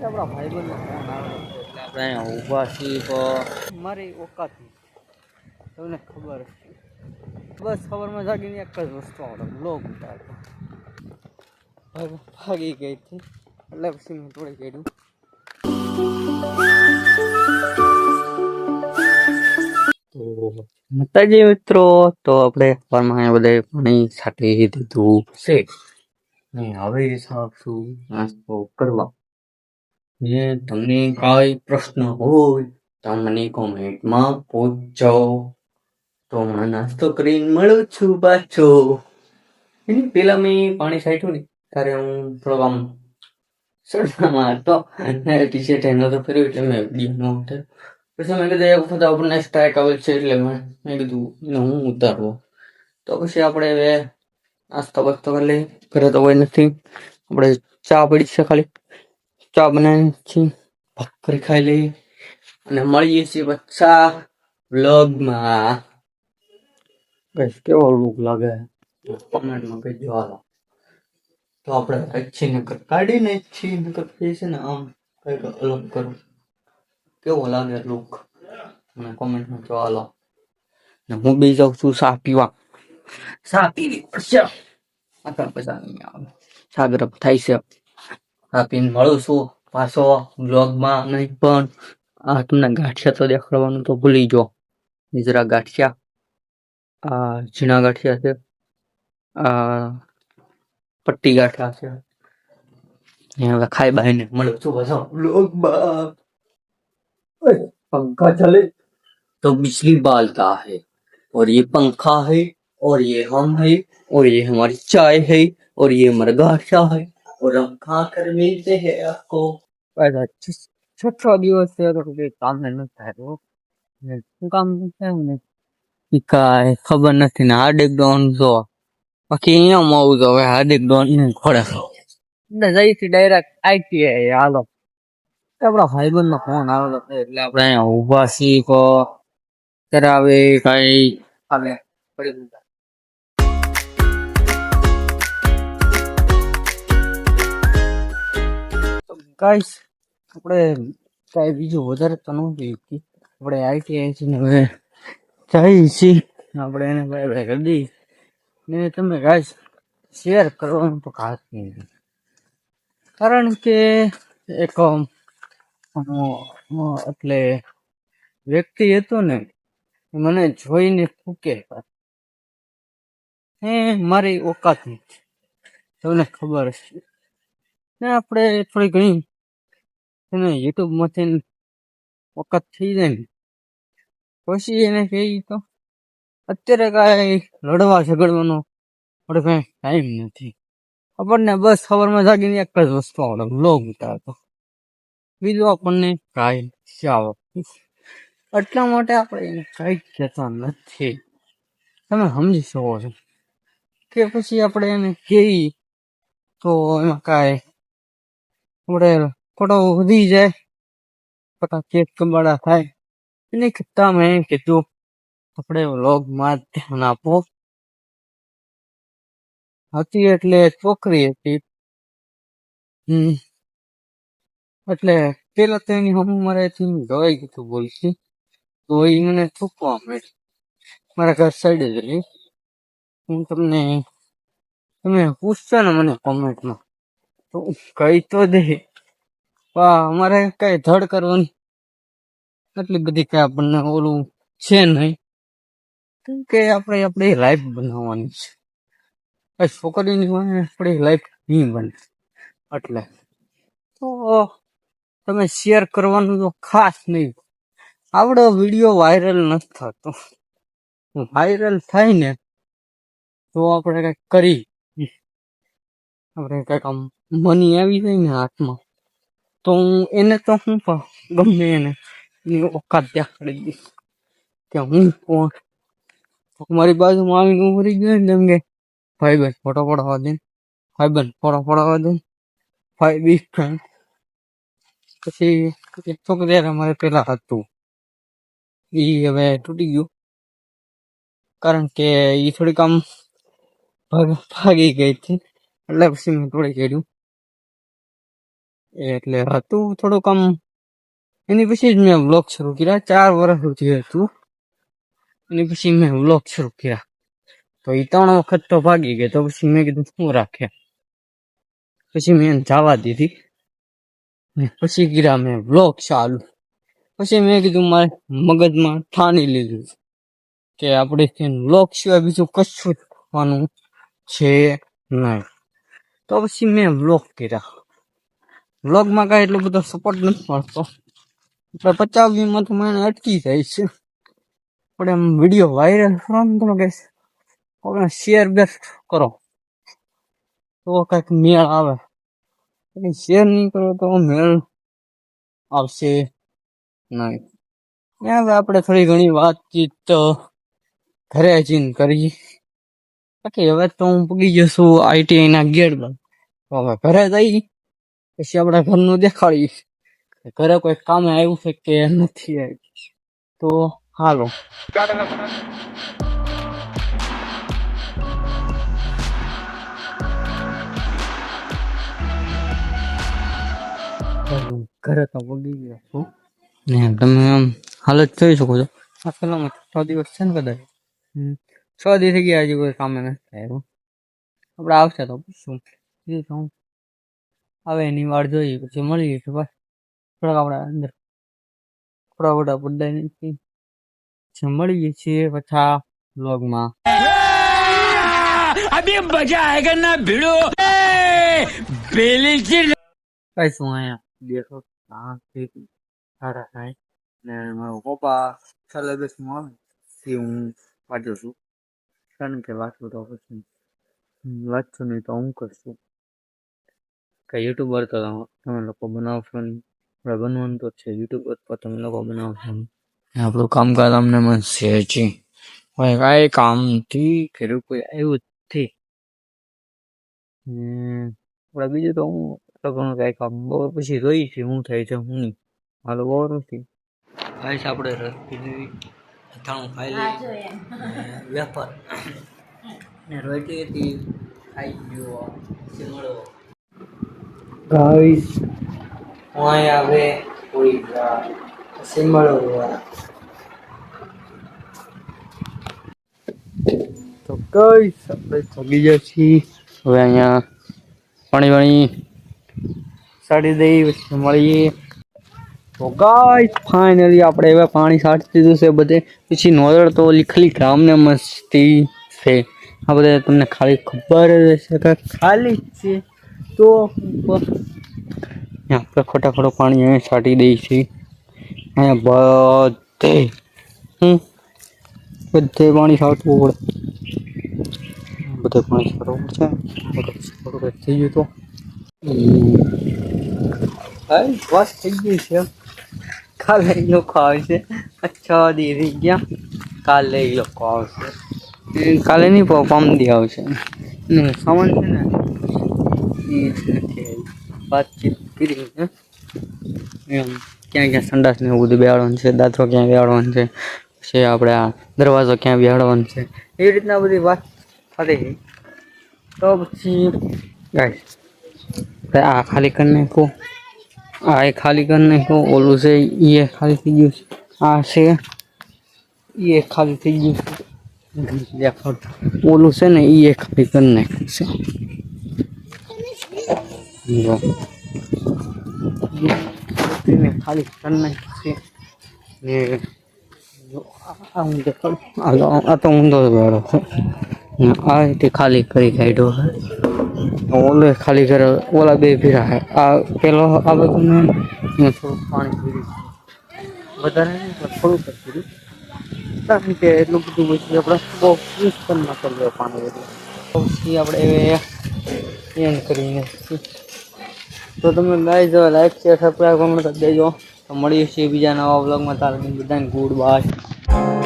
આપણા ભાઈબંધનો ફોન આવે એટલે આપણે અહીંયા ઊભા છીએ તો મારી ઓકાત તમને ખબર છે. બસ ખબરમાં જાગીને એક જ વસ્તુ આવડે બ્લોગ ઉતારતો ભાગી ગઈ હતી એટલે પછી મેં થોડી કર્યું. તો માતાજી મિત્રો, તો આપણે ફરમાં બધા પાણી છાંટી દીધું છે ને હવે સાફશું નાસ્તો કરવા. ને તમને કાંઈ પ્રશ્ન હોય તો મને કોમેન્ટમાં પૂછજો. તો હમણાં નાસ્તો કરીને મળું છું પાછો. એની પેલા મેં પાણી છાંટ્યું ને ત્યારે હું થોડોક આમ સડવામાં હતો ટી શર્ટ એનો તો ફેર્યું એટલે મેં વિડીયો ન ઉઠાવ્યો. પછી મેં કીધું એક વખત આપણને સ્ટ્રાઇક આવે છે એટલે મેં કીધું એને હું ઉતારવો. તો પછી આપણે હવે નાસ્તો બસ્તો કરી લઈએ. ઘરે તો કોઈ નથી, આપણે ચા પડી છે, ખાલી ચા બનાવી છીએ, ભાખરી ખાઈ લઈએ અને મળીએ છીએ પાછા વ્લોગમાં. બસ કેવો લુક લાગે કોમેન્ટમાં કહેજો. હાલો તો આપણે अच्छी નકર કાઢીને છીએ નકર છે ને આમ કંઈક અલગ કરું. કેવો લાગે લુક મને કોમેન્ટમાં જો. હાલો ને હું બી જાઉં છું ચા પીવા. ચા પીવી પડશે આખા પૈસા નહીં આવે. ચા ગરમ થાય છે. ચા પીને મળું છું પાછો બ્લોગમાં. નહીં પણ આ તમને ગાંઠિયા તો દેખાડવાનું તો ભૂલી ગયો. જરા ગાંઠિયા, આ ઝીણા ગાંઠિયા છે, આ પટ્ટી ગાંઠિયા છે. હવે ખાઈ બાઈને મળું છું પાછો બ્લોગમાં. पंखा चले तो बिजली बालता है और ये पंखा है और ये हम है और ये हमारी चाय है और ये हमारा गाठा है और हम खा कर मिलते हैं आपको. છ દિવસ છે તો કઈ કામ નથી થાય. શું કામ થયું ને કાંઈ ખબર નથી ને. હાર્દિક ડોન જો બાકી અહીંયા આવું તો હવે હાર્દિક ડોન ને ખોડે જઈથી ડાયરેક્ટ આઈટીઆઈ. હાલો આપણા ભાઈબંધનો ફોન આવેલો એટલે આપણે અહીંયા ઊભા છીએ. તો ત્યારે હવે કઈ આવે પડી ગાઈસ. આપણે કાંઈ બીજું વધારે તો નથી. આપણે આઈટીઆઈ છે ને હવે જઈએ છીએ. આપણે એને ભાઈ ભાઈ કરી દઈએ ને તમે ગાઈસ શેર કરવાનું તો ખાસ નહીં. કારણ કે એક એટલે વ્યક્તિ હતો ને મને જોઈને ફૂકે હે મારી ઓકાત નથી. તમને ખબર છે ને. આપણે થોડી ઘણી એને યુટ્યુબમાંથી ઓકાત થઈ જાય ને પછી એને કહી તો અત્યારે કાંઈ લડવા ઝઘડવાનો આપણે કાંઈ ટાઈમ નથી. આપણને બસ ખબરમાં જાગીને એક જ વસ્તુ આવડે બ્લોગ ઉતારતો. બીજું આપણને કાંઈ નથી આવડતું. એટલા માટે આપણે એને કાંઈ કહેતા નથી. તમે સમજી શકો છો કે પછી આપણે એને કહીએ તો એમાં કાંઈ આપણે ખોટો વધી જાય, ખોટા કેસ કબાડા થાય. એને કરતા મેં કીધું આપણે વ્લોગમાં ધ્યાન આપો. હતી એટલે છોકરી હતી એટલે પેલા તો એની હમ મારે ગવાઈ ગયું બોલતી તો એ મને થૂકવા માંડી. મારા ઘર સાઈડ જ રહી. હું તમે પૂછશો ને મને કોમેન્ટમાં તો કહી તો દે. અમારે કઈ ધડ કરવાની એટલી બધી કઈ આપણને ઓલું છે નહીં. કેમ કે આપણે લાઈફ બનાવવાની છે. છોકરીની આપણી લાઈફ નહીં બને. એટલે તો તમે શેર કરવાનું તો ખાસ નહીં. આપણો વિડીયો વાયરલ નથી થતો. વાયરલ થાય ને તો આપણે કંઈક કરી, આપણે કંઈક આમ મની આવી જાય ને હાથમાં તો હું એને તો હું ગમે એને એની ઓકાત દેખાડી દઈશ કે હું કોણ. મારી બાજુમાં આવીને ઉભરી ગયો ને એમ કે ભાઈ બહેન ફોટો પડાવવા દે, ભાઈ બહેન ફોટો પડાવવા દે, ભાઈ બી ફ્રેન્ડ. પછી છોકરી અમારે પેલા હતું એ હવે તૂટી ગયું કારણ કે એ થોડીક આમ ભાગી ગઈ હતી એટલે પછી મેં તોડી કાઢ્યું. એટલે હતું થોડુંક આમ એની પછી જ મેં વ્લોગ શરૂ કર્યા 4 વર્ષ સુધી હતું એની પછી મેં વ્લોગ શરૂ કર્યા તો એ 3 વખત તો ભાગી ગઈ તો પછી મેં કીધું શું રાખે પછી મેં એને જવા દીધી ને પછી કર્યા મેં વ્લોગ ચાલુ પછી મેં કીધું મારે મગજમાં ઠાની લીધું કે આપણે વ્લોગ સિવાય બીજું કશું જ કરવાનું છે નહીં તો પછી મેં વ્લોગ કર્યા વ્લોગમાં કાંઈ એટલો બધો સપોર્ટ નથી મળતો એટલે 50 વ્યૂમાં તો મને અટકી જાય છે પણ એમ વિડીયો વાયરલ કરવાનો તમે કઈ શેર બેસ્ટ કરો તો કંઈક મેળ આવે શેર નહીં કરો તો મેળ આવશે નહીં હવે આપણે થોડી ઘણી વાતચીત તો ઘરે જઈને કરી બાકી હવે તો હું પૂગી ગયો છું ITI ના ગેટ પર તો હવે ઘરે જઈ પછી આપણા ઘરનું દેખાડીશ ઘરે કોઈ કામે આવ્યું છે કે નથી આવ્યું તો હાલો ઘરે તો પૂગી ગયો છું ને તમે આમ હાલત જોઈ શકો છો આ પેલામાં 6 દિવસ છે ને કદાચ 6 દિવસ થઈ ગયા હજી કોઈ કામે નથી આવ્યું આપણે આવશે તો પૂછશું આવે એની વાડ જોઈએ પછી મળીએ કે બસ થોડાક આપણે અંદર થોડા વડા બદલાઈ નથી પછી મળીએ છીએ પછા વ્લોગમાં અભી મજા આયેગા ના ભીડો બેલી કઈ શું અહીંયા દેખો સારા થાય ને મારો પપ્પા છેલ્લે બેસમાં આવે તે હું વાંચું છું કારણ કે વાંચું તો પછી વાંચશું નહીં તો હું કરશું કે યુટ્યુબર તો તમે લોકો બનાવશો નહીં આપણે બનવાનું તો છે યુટ્યુબર પર તમે લોકો બનાવશો નહીં આપણું કામકાજ અમને મળશે છે હવે કાંઈ કામથી ઘરે કોઈ આવ્યું જ નથી આપણે બીજું તો હું ઘણું કાંઈ કામ બપોર પછી જોઈ છે શું થાય છે હું નહીં હાલો બપોર નથી ગાઈસ આપણે રસી અથાણું ખાઈ લઈએ વેફર ને રોટી હતી ખાઈ ગયો સિંગડો ગાઈસ હું આવે કોઈ સિંગડો તો ગાઈસ આપણે પગી જાય છીએ હવે અહીંયા પાણી સાડી દઈ પછી મળીએ તો ગાઈસ ફાઇનલી આપણે હવે પાણી સાટી દીધું છે બધે પછી નોળર તો ખાલી ગ્રામને મસ્તી છે આ બધા તમને ખાલી ખબર જ હશે કે ખાલી છે તો આપણે ખોટા પાણી અહીંયા સાટી દઈએ છીએ અહીંયા બધે પાણી સાટવું પડે બધે પાણી સાટવું પડશે થઈ ગયું તો બસ થઈ ગયું છે કાલે એ લોકો આવશે 6 દી થઈ ગયા કાલે એ લોકો આવશે કાલે નહીં પામદી આવશે ને સામાન છે ને એ નથી વાતચીત કરી એમ ક્યાં સંડાસ ને એવું બધું બેહાડવાનું છે દાંતરો ક્યાં બેહાડવાનું છે પછી આપણે આ દરવાજો ક્યાં બેહાડવાનો છે એવી રીતના બધી વાત થતી તો પછી ગાઈસ આ ખાલી કરી નાખો આ એ ખાલી કરી નાખો ઓલું છે એ ખાલી થઈ ગયું છે આ છે એ ખાલી થઈ ગયું છે ઓલું છે ને એ ખાલી કરી નાખ્યું છે ખાલી કરી નાખ્યું છે ને આ તો ઊંધો બેડો છે આ રીતે ખાલી કરી કાઢ્યો છે ઓલો ખાલી કરે ઓલા બે ભીરા છે આ પેલો આ બધું મેં થોડું પાણી પીર્યું વધારે થોડુંક જ પીર્યું કારણ કે એટલું બધું પછી આપણે બહુ યુઝ કરી ના કરવું પાણી એટલે પછી આપણે એન્ડ કરીને તો તમે guys like share subscribe comment કરી દેજો તો મળીએ છીએ બીજા નવા વ્લોગમાં તારે બધાને ગુડ બાય